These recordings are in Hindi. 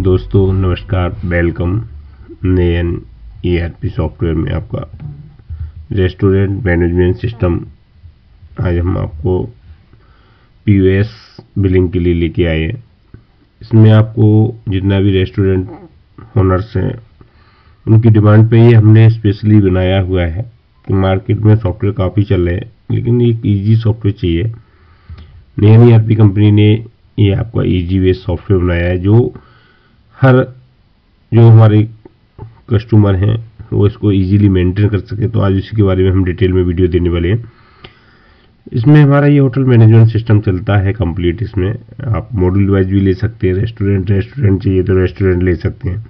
दोस्तों नमस्कार, वेलकम नए ERP सॉफ्टवेयर में आपका रेस्टोरेंट मैनेजमेंट सिस्टम। आज हम आपको POS बिलिंग के लिए लेके आए हैं। इसमें आपको जितना भी रेस्टोरेंट ओनर्स हैं उनकी डिमांड पे ये हमने स्पेशली बनाया हुआ है कि मार्केट में सॉफ्टवेयर काफ़ी चल रहे हैं, लेकिन एक ईजी सॉफ्टवेयर चाहिए। नई ERP कंपनी ने ये आपका ईजी वे सॉफ्टवेयर बनाया है जो हमारे कस्टमर हैं वो इसको इजीली मेंटेन कर सके। तो आज इसी के बारे में हम डिटेल में वीडियो देने वाले हैं। इसमें हमारा ये होटल मैनेजमेंट सिस्टम चलता है कंप्लीट। इसमें आप मॉड्यूल वाइज भी ले सकते हैं, रेस्टोरेंट चाहिए तो रेस्टोरेंट ले सकते हैं,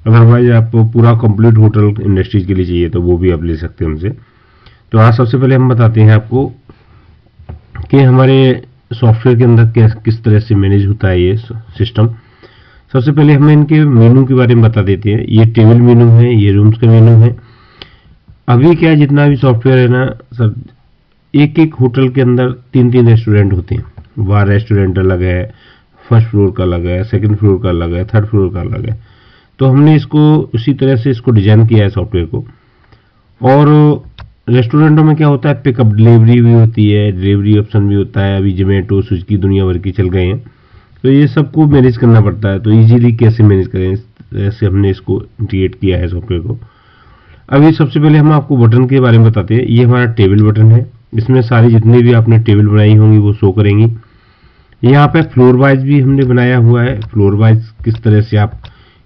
अदरवाइज आप पूरा कंप्लीट होटल इंडस्ट्रीज के लिए चाहिए तो वो भी आप ले सकते हैं हमसे। तो आज सबसे पहले हम बताते हैं आपको कि हमारे सॉफ्टवेयर के अंदर किस तरह से मैनेज होता है ये सिस्टम। सबसे पहले हमें इनके मेनू के बारे में बता देते हैं। ये टेबल मेनू है, ये रूम्स का मेनू है। अभी क्या जितना भी सॉफ्टवेयर है ना सर, एक एक होटल के अंदर 3-3 रेस्टोरेंट होते हैं। बार रेस्टोरेंट अलग है, फर्स्ट फ्लोर का अलग है, सेकंड फ्लोर का अलग है, थर्ड फ्लोर का अलग है। तो हमने इसको उसी तरह से इसको डिजाइन किया है सॉफ्टवेयर को। और रेस्टोरेंटों में क्या होता है, पिकअप डिलीवरी भी होती है, डिलीवरी ऑप्शन भी होता है। अभी जोमेटो स्विगी दुनिया भर की चल गए हैं, तो ये सबको मैनेज करना पड़ता है। तो इजीली कैसे मैनेज करें, ऐसे हमने इसको इंटीग्रेट किया है सॉफ्टवेयर को। अभी सबसे पहले हम आपको बटन के बारे में बताते हैं। ये हमारा टेबल बटन है, इसमें सारी जितनी भी आपने टेबल बनाई होंगी वो शो करेंगी। यहाँ पे फ्लोर वाइज भी हमने बनाया हुआ है। फ्लोर वाइज किस तरह से आप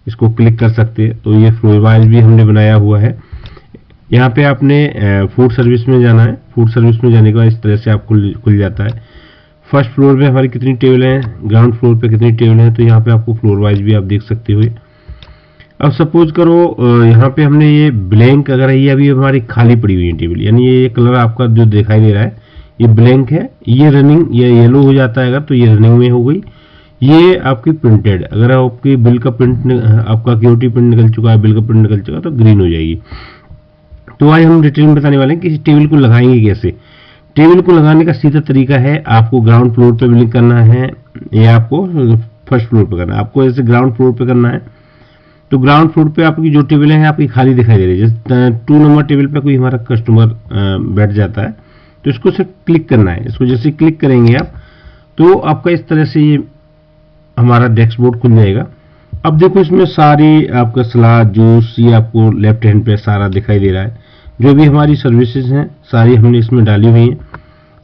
इसको क्लिक कर सकते हैं, तो ये फ्लोर वाइज भी हमने बनाया हुआ है। यहाँ पे आपने फूड सर्विस में जाना है। फूड सर्विस में जाने के बाद इस तरह से आपको खुल जाता है। फर्स्ट फ्लोर पे हमारी कितनी टेबल हैं, ग्राउंड फ्लोर पे कितनी टेबल हैं, तो यहाँ पे आपको फ्लोर वाइज भी आप देख सकते हो। अब सपोज करो यहाँ पे हमने ये ब्लैंक, अगर ये अभी हमारी खाली पड़ी हुई है टेबल, यानी ये कलर आपका जो दिखाई दे रहा है ये ब्लैंक है, ये रनिंग, ये येलो हो जाता है अगर, तो ये रनिंग में हो गई। ये आपकी प्रिंटेड, अगर आपकी बिल का प्रिंट, आपका क्यूटी प्रिंट निकल चुका है, बिल का प्रिंट निकल चुका है, तो ग्रीन हो जाएगी। तो आज हम डिटेल में बताने वाले हैं कि इस टेबल को लगाएंगे कैसे। टेबल को लगाने का सीधा तरीका है, आपको ग्राउंड फ्लोर पे बिलिंग करना है या आपको फर्स्ट फ्लोर पे करना है। आपको ऐसे ग्राउंड फ्लोर पे करना है, तो ग्राउंड फ्लोर पे आपकी जो टेबल है आपकी खाली दिखाई दे रही है। जैसे 2 नंबर टेबल पे कोई हमारा कस्टमर बैठ जाता है तो इसको सिर्फ क्लिक करना है। इसको जैसे क्लिक करेंगे आप तो आपका इस तरह से ये हमारा डैशबोर्ड खुल जाएगा। अब देखो इसमें सारी आपका सलाद, जूस, ये आपको लेफ्ट हैंड पे सारा दिखाई दे रहा है। जो भी हमारी सर्विसेज हैं सारी हमने इसमें डाली हुई हैं।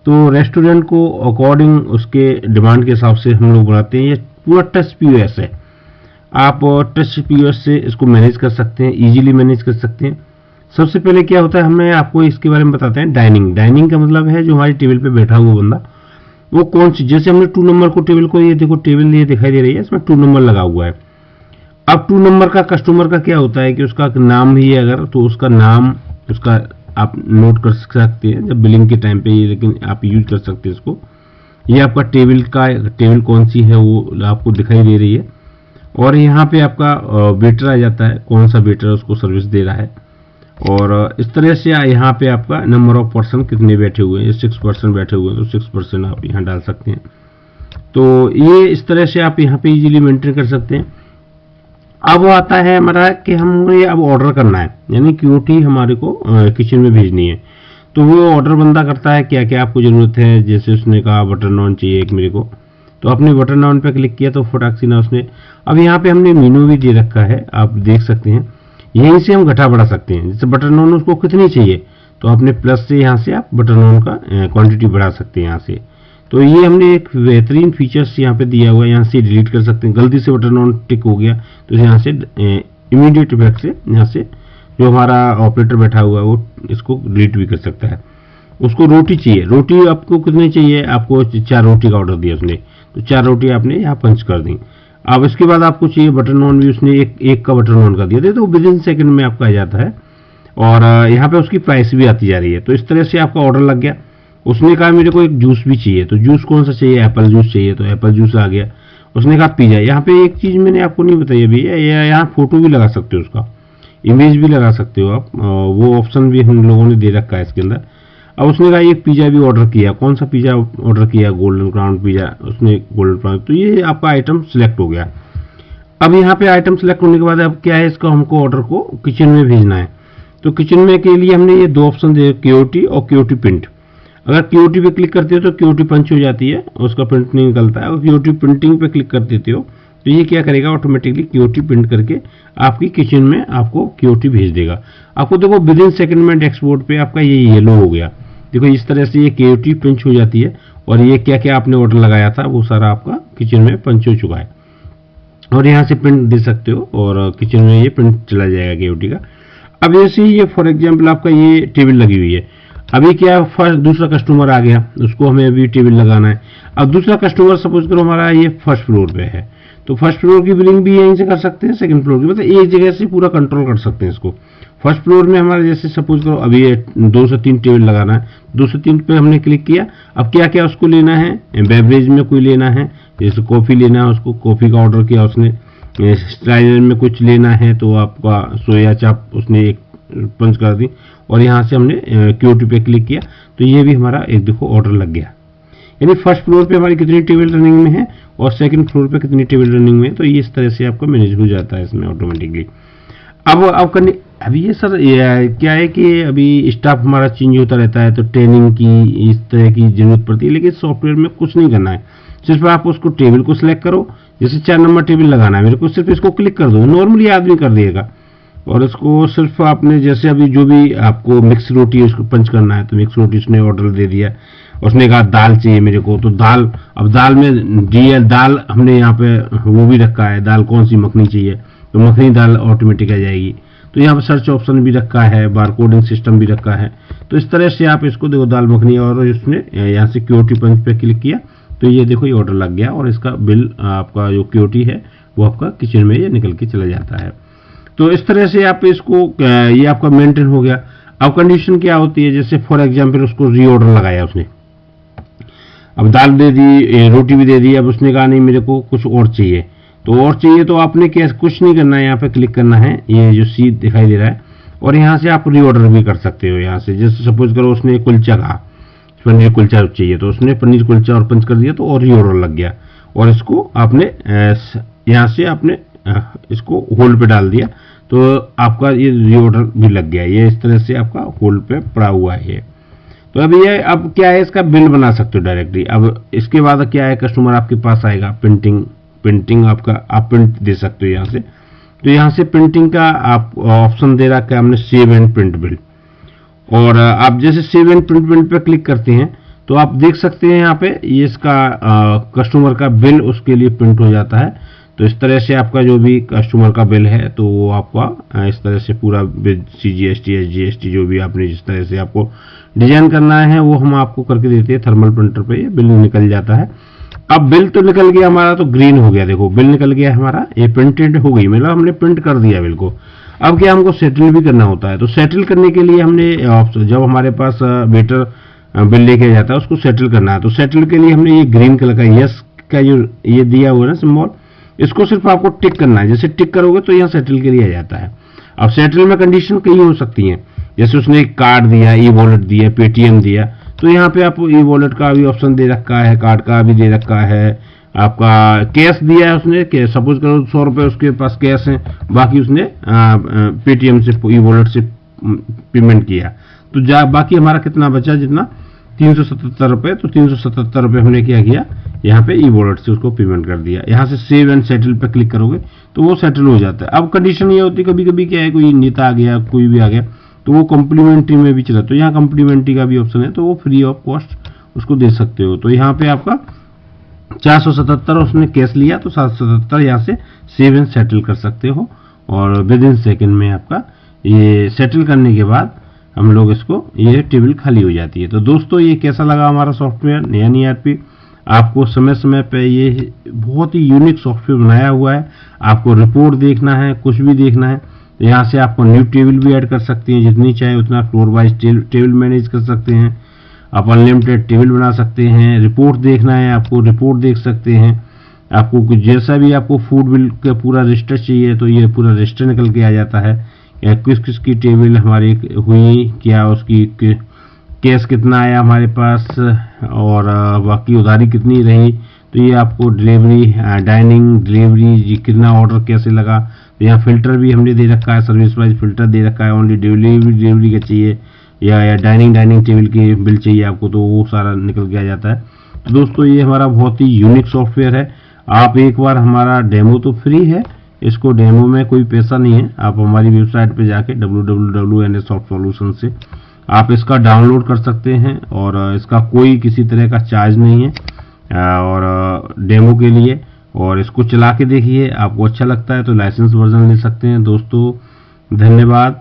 तो रेस्टोरेंट को अकॉर्डिंग उसके डिमांड के हिसाब से हम लोग बनाते हैं। ये पूरा टच POS है, आप टच POS से इसको मैनेज कर सकते हैं, इजीली मैनेज कर सकते हैं। सबसे पहले क्या होता है, हमें आपको इसके बारे में बताते हैं। डाइनिंग का मतलब है जो हमारी टेबल पे बैठा हुआ बंदा वो कौन सी, जैसे हमने 2 नंबर को टेबल को, ये देखो टेबल ये दिखाई दे रही है, इसमें 2 नंबर लगा हुआ है। अब 2 नंबर का कस्टमर का क्या होता है कि उसका नाम भी है अगर, तो उसका नाम उसका आप नोट कर सकते हैं जब बिलिंग के टाइम पे ये, लेकिन आप यूज कर सकते हैं इसको। ये आपका टेबल कौन सी है वो आपको दिखाई दे रही है। और यहाँ पे आपका वेटर आ जाता है, कौन सा वेटर उसको सर्विस दे रहा है। और इस तरह से यहाँ पे आपका नंबर ऑफ पर्सन कितने बैठे हुए हैं, 6 पर्सन बैठे हुए हैं, तो 6 पर्सन आप यहाँ डाल सकते हैं। तो ये इस तरह से आप यहाँ पे इजीली मेंटेन कर सकते हैं। अब आता है हमारा कि हमें ये अब ऑर्डर करना है, यानी QOT हमारे को किचन में भेजनी है। तो वो ऑर्डर बंदा करता है, क्या क्या आपको ज़रूरत है। जैसे उसने कहा बटर नान चाहिए एक मेरे को, तो आपने बटर नान पे क्लिक किया तो फटाक सी ना उसने, अब यहाँ पे हमने मेनू भी दे रखा है, आप देख सकते हैं। यहीं से हम घटा बढ़ा सकते हैं, जैसे बटर नान उसको कितनी चाहिए तो आपने प्लस से यहाँ से आप बटर नान का क्वान्टिटी बढ़ा सकते हैं यहाँ से। तो ये हमने एक बेहतरीन फीचर्स यहाँ पे दिया हुआ है, यहाँ से डिलीट कर सकते हैं। गलती से बटन ऑन टिक हो गया तो यहाँ से इमीडिएट इफेक्ट से यहाँ से जो हमारा ऑपरेटर बैठा हुआ है वो इसको डिलीट भी कर सकता है। उसको रोटी चाहिए, रोटी आपको कितनी चाहिए, आपको 4 रोटी का ऑर्डर दिया उसने, तो 4 रोटी आपने यहाँ पंच कर दी। अब इसके बाद आपको चाहिए बटर नान भी, उसने एक का बटर नान का दिया था, तो विदिन सेकंड में आपका आ जाता है। और यहाँ पे उसकी प्राइस भी आती जा रही है। तो इस तरह से आपका ऑर्डर लग गया। उसने कहा मेरे को एक जूस भी चाहिए, तो जूस कौन सा चाहिए, एप्पल जूस चाहिए, तो एप्पल जूस आ गया। उसने कहा पिज्जा। यहाँ पे एक चीज़ मैंने आपको नहीं बताई अभी, यहाँ फोटो भी लगा सकते हो, उसका इमेज भी लगा सकते हो आप, वो ऑप्शन भी हम लोगों ने दे रखा है इसके अंदर। अब उसने कहा एक पिज़्ज़ा भी ऑर्डर किया, कौन सा पिज़्ज़ा ऑर्डर किया, गोल्डन क्राउन पिज़्ज़ा, उसने गोल्डन क्राउन, तो ये आपका आइटम सिलेक्ट हो गया। अब यहाँ पे आइटम सेलेक्ट होने के बाद अब क्या है, इसको हमको ऑर्डर को किचन में भेजना है। तो किचन में के लिए हमने ये 2 ऑप्शन दिए, क्यूओटी और क्यूओटी प्रिंट। अगर क्यूओटी पे क्लिक करते हो तो क्यूओटी पंच हो जाती है, उसका प्रिंट नहीं निकलता है। और क्यूओटी प्रिंटिंग पे क्लिक कर देते हो तो ये क्या करेगा, ऑटोमेटिकली क्यूओटी प्रिंट करके आपकी किचन में आपको क्यूओटी भेज देगा। आपको देखो विद इन सेकेंड में एक्सपोर्ट पे आपका ये येलो हो गया। देखो इस तरह से ये क्यूओटी पंच हो जाती है और ये क्या क्या आपने ऑर्डर लगाया था वो सारा आपका किचन में पंच हो चुका है। और यहाँ से प्रिंट दे सकते हो और किचन में ये प्रिंट चला जाएगा क्यूओटी का। अब जैसे ये फॉर एग्जाम्पल आपका ये टेबल लगी हुई है, अभी क्या फर्स्ट दूसरा कस्टमर आ गया, उसको हमें अभी टेबल लगाना है। अब दूसरा कस्टमर सपोज करो हमारा ये फर्स्ट फ्लोर पे है, तो फर्स्ट फ्लोर की बिलिंग भी यहीं से कर सकते हैं, सेकंड फ्लोर की, मतलब एक जगह से पूरा कंट्रोल कर सकते हैं इसको। फर्स्ट फ्लोर में हमारा जैसे सपोज करो अभी 2 से 3 टेबल लगाना है, 2 से 3 पे हमने क्लिक किया। अब क्या क्या उसको लेना है, बेवरेज में कोई लेना है, जैसे कॉफ़ी लेना है, उसको कॉफ़ी का ऑर्डर किया उसने। स्लाइडर में कुछ लेना है तो आपका सोया चाप उसने एक पंच कर दी और यहाँ से हमने क्यूओटी पे क्लिक किया तो ये भी हमारा एक देखो ऑर्डर लग गया। यानी फर्स्ट फ्लोर पे हमारी कितनी टेबल रनिंग में है और सेकंड फ्लोर पे कितनी टेबल रनिंग में है, तो ये इस तरह से आपको मैनेज हो जाता है इसमें ऑटोमेटिकली। अब करने अभी ये सर क्या है कि अभी स्टाफ हमारा चेंज होता रहता है तो ट्रेनिंग की इस तरह की जरूरत पड़ती है, लेकिन सॉफ्टवेयर में कुछ नहीं करना है, सिर्फ आप उसको टेबल को सिलेक्ट करो। जैसे 4 नंबर टेबल लगाना है मेरे को, सिर्फ इसको क्लिक कर दो, नॉर्मली आदमी कर देगा। और इसको सिर्फ आपने जैसे अभी जो भी आपको मिक्स रोटी उसको पंच करना है तो मिक्स रोटी उसने ऑर्डर दे दिया, उसने कहा दाल चाहिए मेरे को, तो दाल, अब दाल में दाल हमने यहाँ पे वो भी रखा है, दाल कौन सी मखनी चाहिए तो मखनी दाल ऑटोमेटिक आ जाएगी। तो यहाँ पर सर्च ऑप्शन भी रखा है, बारकोडिंग सिस्टम भी रखा है। तो इस तरह से आप इसको देखो दाल मखनी, और इसने यहाँ से क्यूओटी पंच पे क्लिक किया तो ये देखो ये ऑर्डर लग गया और इसका बिल आपका जो क्यूओटी है वो आपका किचन में ये निकल के चला जाता है। तो इस तरह से आप इसको ये आपका मेंटेन हो गया। अब कंडीशन क्या होती है, जैसे फॉर एग्जांपल उसको रीऑर्डर लगाया उसने, अब दाल दे दी, रोटी भी दे दी, अब उसने कहा नहीं मेरे को कुछ और चाहिए, तो और चाहिए तो आपने क्या कुछ नहीं करना है, यहाँ पे क्लिक करना है, ये जो सी दिखाई दे रहा है, और यहाँ से आप रीऑर्डर भी कर सकते हो। यहाँ से जैसे सपोज करो उसने कुलचा कहा, पनीर कुलचा चाहिए तो उसने पनीर कुलचा और पंच कर दिया तो और रीऑर्डर लग गया, और इसको आपने यहाँ से आपने इसको होल्ड पे डाल दिया तो आपका ये रीऑर्डर भी लग गया। ये इस तरह से आपका होल्ड पे पड़ा हुआ है। तो अब ये अब क्या है, इसका बिल बना सकते हो डायरेक्टली। अब इसके बाद क्या है, कस्टमर आपके पास आएगा, प्रिंटिंग आपका आप प्रिंट दे सकते हो यहाँ से। तो यहाँ से प्रिंटिंग का आप ऑप्शन दे रखा है हमने, सेव एंड प्रिंट बिल, और आप जैसे save and print bill pay click करते हैं तो आप देख सकते हैं यहाँ पे ये इसका कस्टमर का बिल उसके लिए प्रिंट हो जाता है। तो इस तरह से आपका जो भी कस्टमर का बिल है तो वो आपका इस तरह से पूरा CGST SGST जो भी आपने जिस तरह से आपको डिजाइन करना है वो हम आपको करके देते हैं। थर्मल प्रिंटर पे ये बिल निकल जाता है। अब बिल तो निकल गया हमारा, तो ग्रीन हो गया, देखो बिल निकल गया हमारा, ये प्रिंटेड हो गई, मतलब हमने प्रिंट कर दिया बिल को। अब क्या हमको सेटल भी करना होता है, तो सेटल करने के लिए हमने जब हमारे पास वेटर बिल लेके जाता है उसको सेटल करना है, तो सेटल के लिए हमने ये ग्रीन कलर का यस का जो ये दिया हुआ है ना सिंबल, इसको सिर्फ आपको टिक करना है। जैसे टिक करोगे तो यहाँ सेटल के लिए आ जाता है। अब सेटल में कंडीशन कई हो सकती हैं, जैसे उसने एक कार्ड दिया, ई वॉलेट दिया, पेटीएम दिया, तो यहाँ पे आप ई वॉलेट का भी ऑप्शन दे रखा है, कार्ड का भी दे रखा है, आपका कैश दिया है उसने, सपोज करो 100 रुपये उसके पास कैश है, बाकी उसने पेटीएम से ई वॉलेट से पेमेंट किया, तो बाकी हमारा कितना बचा, जितना 377 रुपये, तो 377 रुपये हमने क्या किया, यहाँ पे ई वॉलेट से उसको पेमेंट कर दिया। यहाँ से सेव एंड सेटल पे क्लिक करोगे तो वो सेटल हो जाता है। अब कंडीशन ये होती है कभी कभी क्या है, कोई नेता आ गया, कोई भी आ गया, तो वो कम्प्लीमेंट्री में भी चला, तो यहाँ कम्प्लीमेंट्री का भी ऑप्शन है, तो वो फ्री ऑफ कॉस्ट उसको दे सकते हो। तो यहाँ पे आपका 477 उसने कैश लिया तो 777 यहाँ से सेव एंड सेटल कर सकते हो, और विद इन सेकेंड में आपका ये सेटल करने के बाद हम लोग इसको ये टेबल खाली हो जाती है। तो दोस्तों ये कैसा लगा हमारा सॉफ्टवेयर नया ERP, आपको समय समय पे ये बहुत ही यूनिक सॉफ्टवेयर बनाया हुआ है। आपको रिपोर्ट देखना है, कुछ भी देखना है, तो यहाँ से आपको न्यू टेबल भी ऐड कर सकते हैं, जितनी चाहे उतना फ्लोर वाइज टेबल मैनेज कर सकते हैं, आप अनलिमिटेड टेबल बना सकते हैं। रिपोर्ट देखना है आपको, रिपोर्ट देख सकते हैं। आपको कुछ जैसा भी आपको फूड बिल का पूरा रजिस्टर चाहिए तो ये पूरा रजिस्टर निकल के आ जाता है, या किस किस की टेबल हमारी हुई, क्या उसकी कैश कितना आया हमारे पास, और बाकी उधारी कितनी रही, तो ये आपको डिलीवरी, डाइनिंग, डिलीवरी, कितना ऑर्डर कैसे लगा, तो यहाँ फिल्टर भी हमने दे रखा है, सर्विस वाइज फिल्टर दे रखा है। ओनली डिलीवरी का चाहिए या डाइनिंग टेबल की बिल चाहिए आपको, तो वो सारा निकल के आ जाता है। तो दोस्तों ये हमारा बहुत ही यूनिक सॉफ्टवेयर है। आप एक बार हमारा डेमो तो फ्री है, इसको डेमो में कोई पैसा नहीं है। आप हमारी वेबसाइट पे जाके www.nsoftsolution से आप इसका डाउनलोड कर सकते हैं और इसका कोई किसी तरह का चार्ज नहीं है और डेमो के लिए। और इसको चला के देखिए, आपको अच्छा लगता है तो लाइसेंस वर्जन ले सकते हैं। दोस्तों धन्यवाद।